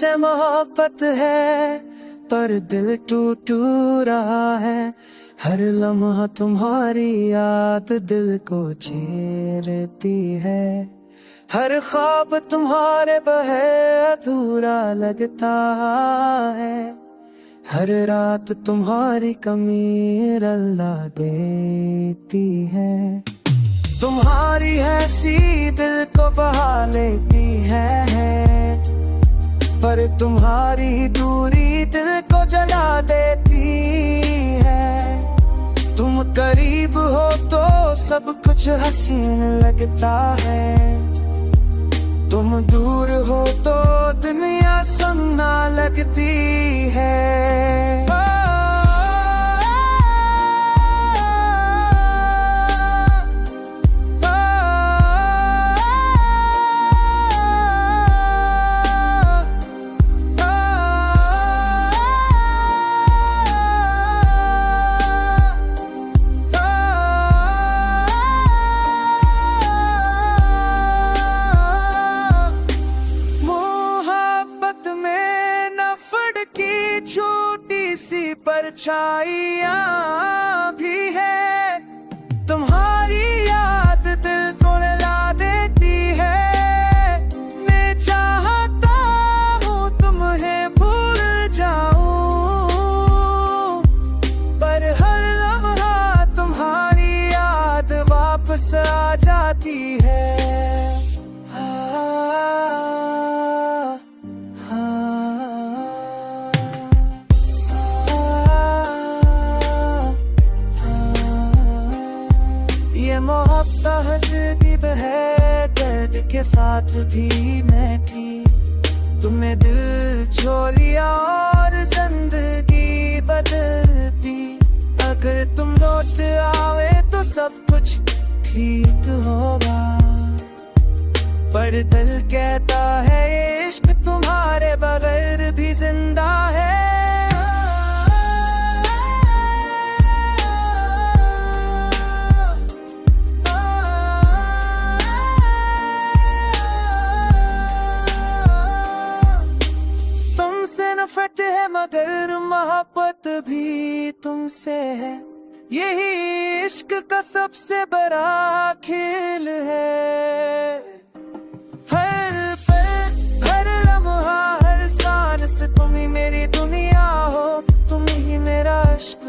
तुमसे मोहब्बत है पर दिल टूट रहा है। हर लम्हा तुम्हारी याद दिल को चीरती है। हर ख्वाब तुम्हारे बगैर अधूरा लगता है। हर रात तुम्हारी कमी रुला देती है। तुम्हारी हंसी दिल को बहा लेती है पर तुम्हारी दूरी दिल को जला देती है। तुम करीब हो तो सब कुछ हसीन लगता है। तुम दूर हो तो दुनिया सुनना लगती है। छोटी सी परछाइयाँ भी है। तुम्हारी याद दिल को रुला देती है। मैं चाहता हूँ तुम्हें भूल जाऊं पर हर लम्हा तुम्हारी याद वापस आ जाती है। ये मोहब्बत अजीब है, दर्द के साथ भी मैं थी। तुमने दिल छोड़ लिया और जिंदगी बदलती। अगर तुम लौट आवे तो सब कुछ ठीक होगा पर दिल कहता है इश्क तुम्हारे बगैर भी जिंदा है। नफरत है मगर मोहब्बत भी तुमसे है। यही इश्क का सबसे बड़ा खेल है। हर पल हर लम्हा हर सांस तुम ही मेरी दुनिया हो। तुम ही मेरा इश्क